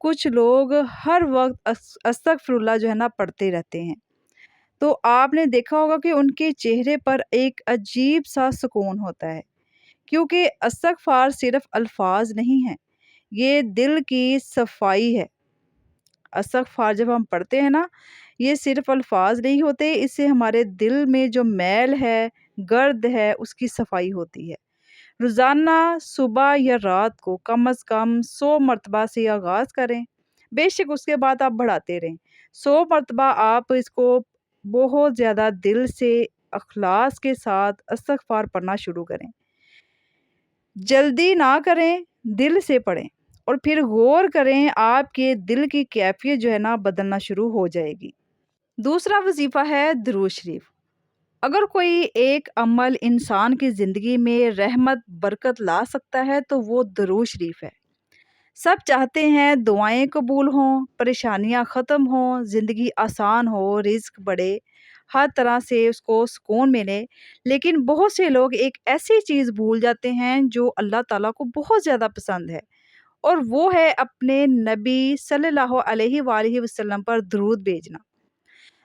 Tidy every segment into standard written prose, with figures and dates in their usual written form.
کچھ لوگ ہر وقت استغفر اللہ جو ہے نا پڑھتے رہتے ہیں، تو آپ نے دیکھا ہوگا کہ ان کے چہرے پر ایک عجیب سا سکون ہوتا ہے، کیونکہ استغفار صرف الفاظ نہیں ہیں، یہ دل کی صفائی ہے۔ استغفار جب ہم پڑھتے ہیں نا، یہ صرف الفاظ نہیں ہوتے، اس سے ہمارے دل میں جو میل ہے، گرد ہے، اس کی صفائی ہوتی ہے۔ روزانہ صبح یا رات کو کم از کم 100 مرتبہ سے آغاز کریں، بے شک اس کے بعد آپ بڑھاتے رہیں۔ 100 مرتبہ آپ اس کو بہت زیادہ دل سے اخلاص کے ساتھ استغفار پڑھنا شروع کریں۔ جلدی نہ کریں، دل سے پڑھیں اور پھر غور کریں، آپ کے دل کی کیفیت جو ہے نا بدلنا شروع ہو جائے گی۔ دوسرا وظیفہ ہے درود شریف۔ اگر کوئی ایک عمل انسان کی زندگی میں رحمت برکت لا سکتا ہے تو وہ درود شریف ہے۔ سب چاہتے ہیں دعائیں قبول ہوں، پریشانیاں ختم ہوں، زندگی آسان ہو، رزق بڑھے، ہر طرح سے اس کو سکون ملے، لیکن بہت سے لوگ ایک ایسی چیز بھول جاتے ہیں جو اللہ تعالیٰ کو بہت زیادہ پسند ہے، اور وہ ہے اپنے نبی صلی اللہ علیہ وآلہ وسلم پر درود بھیجنا۔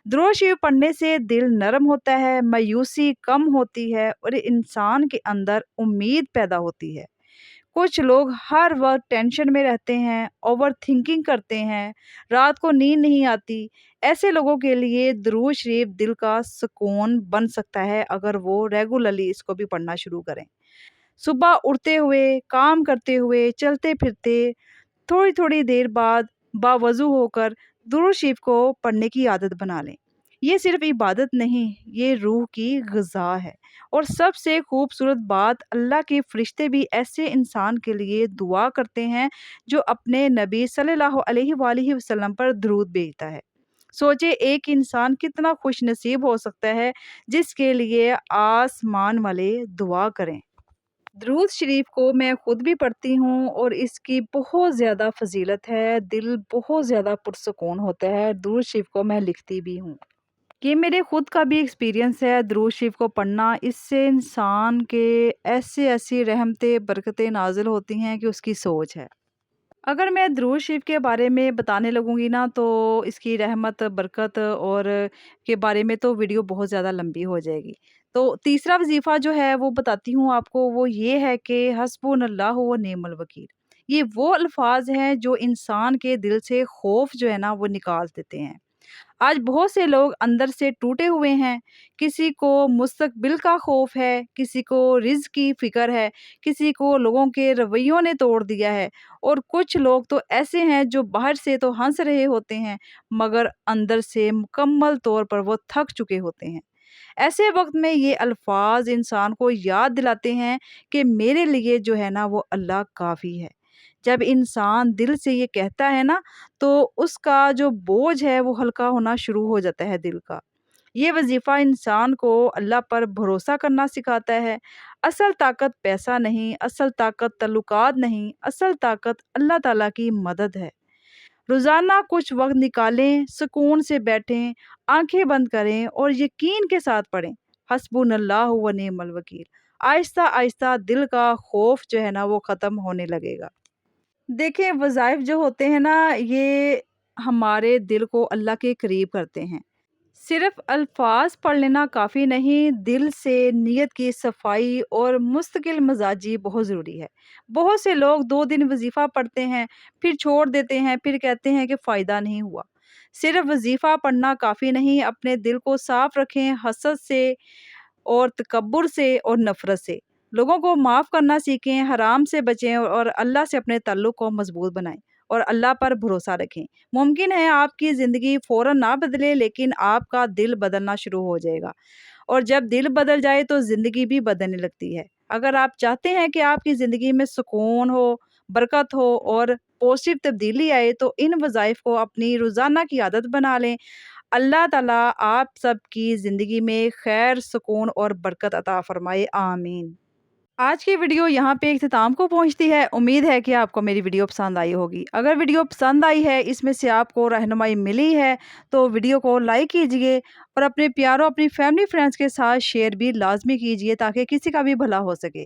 درود شریف پڑھنے سے دل نرم ہوتا ہے، مایوسی کم ہوتی ہے اور انسان کے اندر امید پیدا ہوتی ہے۔ کچھ لوگ ہر وقت ٹینشن میں رہتے ہیں، اوور تھنکنگ کرتے ہیں، رات کو نیند نہیں آتی۔ ایسے لوگوں کے لیے درود شریف دل کا سکون بن سکتا ہے اگر وہ ریگولرلی اس کو بھی پڑھنا شروع کریں۔ صبح اٹھتے ہوئے، کام کرتے ہوئے، چلتے پھرتے، تھوڑی تھوڑی دیر بعد باوضو ہو کر درود شریف کو پڑھنے کی عادت بنا لیں۔ یہ صرف عبادت نہیں، یہ روح کی غذا ہے۔ اور سب سے خوبصورت بات، اللہ کے فرشتے بھی ایسے انسان کے لیے دعا کرتے ہیں جو اپنے نبی صلی اللہ علیہ وآلہ وسلم پر درود بھیجتا ہے۔ سوچے ایک انسان کتنا خوش نصیب ہو سکتا ہے جس کے لیے آسمان والے دعا کریں۔ درود شریف کو میں خود بھی پڑھتی ہوں اور اس کی بہت زیادہ فضیلت ہے، دل بہت زیادہ پرسکون ہوتا ہے۔ درود شریف کو میں لکھتی بھی ہوں۔ یہ میرے خود کا بھی ایکسپیرینس ہے، درود شریف کو پڑھنا، اس سے انسان کے ایسی رحمتیں برکتیں نازل ہوتی ہیں کہ اس کی سوچ ہے۔ اگر میں درود شریف کے بارے میں بتانے لگوں گی نا تو اس کی رحمت برکت اور کے بارے میں تو ویڈیو بہت زیادہ لمبی ہو جائے گی۔ تو تیسرا وظیفہ جو ہے وہ بتاتی ہوں آپ کو، وہ یہ ہے کہ حسبنا اللہ و نعم الوکیل۔ یہ وہ الفاظ ہیں جو انسان کے دل سے خوف جو ہے نا وہ نکال دیتے ہیں۔ آج بہت سے لوگ اندر سے ٹوٹے ہوئے ہیں، کسی کو مستقبل کا خوف ہے، کسی کو رزق کی فکر ہے، کسی کو لوگوں کے رویوں نے توڑ دیا ہے، اور کچھ لوگ تو ایسے ہیں جو باہر سے تو ہنس رہے ہوتے ہیں مگر اندر سے مکمل طور پر وہ تھک چکے ہوتے ہیں۔ ایسے وقت میں یہ الفاظ انسان کو یاد دلاتے ہیں کہ میرے لیے جو ہے نا وہ اللہ کافی ہے۔ جب انسان دل سے یہ کہتا ہے نا تو اس کا جو بوجھ ہے وہ ہلکا ہونا شروع ہو جاتا ہے دل کا۔ یہ وظیفہ انسان کو اللہ پر بھروسہ کرنا سکھاتا ہے۔ اصل طاقت پیسہ نہیں، اصل طاقت تعلقات نہیں، اصل طاقت اللہ تعالیٰ کی مدد ہے۔ روزانہ کچھ وقت نکالیں، سکون سے بیٹھیں، آنکھیں بند کریں اور یقین کے ساتھ پڑھیں، حسبنا اللہ و نعم الوکیل۔ آہستہ آہستہ دل کا خوف جو ہے نا وہ ختم ہونے لگے گا۔ دیکھیں وظائف جو ہوتے ہیں نا یہ ہمارے دل کو اللہ کے قریب کرتے ہیں۔ صرف الفاظ پڑھ لینا کافی نہیں، دل سے نیت کی صفائی اور مستقل مزاجی بہت ضروری ہے۔ بہت سے لوگ 2 دن وظیفہ پڑھتے ہیں، پھر چھوڑ دیتے ہیں، پھر کہتے ہیں کہ فائدہ نہیں ہوا۔ صرف وظیفہ پڑھنا کافی نہیں، اپنے دل کو صاف رکھیں حسد سے اور تکبر سے اور نفرت سے۔ لوگوں کو معاف کرنا سیکھیں، حرام سے بچیں اور اللہ سے اپنے تعلق کو مضبوط بنائیں اور اللہ پر بھروسہ رکھیں۔ ممکن ہے آپ کی زندگی فوراً نہ بدلے لیکن آپ کا دل بدلنا شروع ہو جائے گا، اور جب دل بدل جائے تو زندگی بھی بدلنے لگتی ہے۔ اگر آپ چاہتے ہیں کہ آپ کی زندگی میں سکون ہو، برکت ہو اور پازیٹیو تبدیلی آئے تو ان وظائف کو اپنی روزانہ کی عادت بنا لیں۔ اللہ تعالیٰ آپ سب کی زندگی میں خیر، سکون اور برکت عطا فرمائے، آمین۔ آج کی ویڈیو یہاں پہ اختتام کو پہنچتی ہے۔ امید ہے کہ آپ کو میری ویڈیو پسند آئی ہوگی۔ اگر ویڈیو پسند آئی ہے، اس میں سے آپ کو رہنمائی ملی ہے تو ویڈیو کو لائک کیجئے اور اپنے پیاروں، اپنی فیملی فرینڈز کے ساتھ شیئر بھی لازمی کیجئے تاکہ کسی کا بھی بھلا ہو سکے۔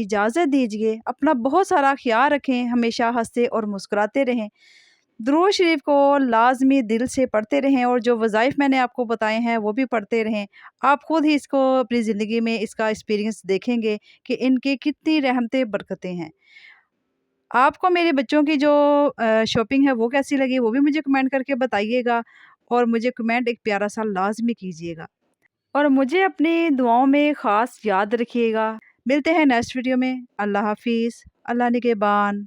اجازت دیجیے۔ اپنا بہت سارا خیال رکھیں، ہمیشہ ہنستے اور مسکراتے رہیں، درود شریف کو لازمی دل سے پڑھتے رہیں، اور جو وظائف میں نے آپ کو بتائے ہیں وہ بھی پڑھتے رہیں۔ آپ خود ہی اس کو اپنی زندگی میں اس کا ایکسپیرینس دیکھیں گے کہ ان کی کتنی رحمتیں برکتیں ہیں۔ آپ کو میرے بچوں کی جو شاپنگ ہے وہ کیسی لگی وہ بھی مجھے کمنٹ کر کے بتائیے گا، اور مجھے کمنٹ ایک پیارا سا لازمی کیجیے گا، اور مجھے اپنی دعاؤں میں خاص یاد رکھیے گا۔ ملتے ہیں نیکسٹ ویڈیو میں۔ اللہ حافظ، اللہ نگہبان۔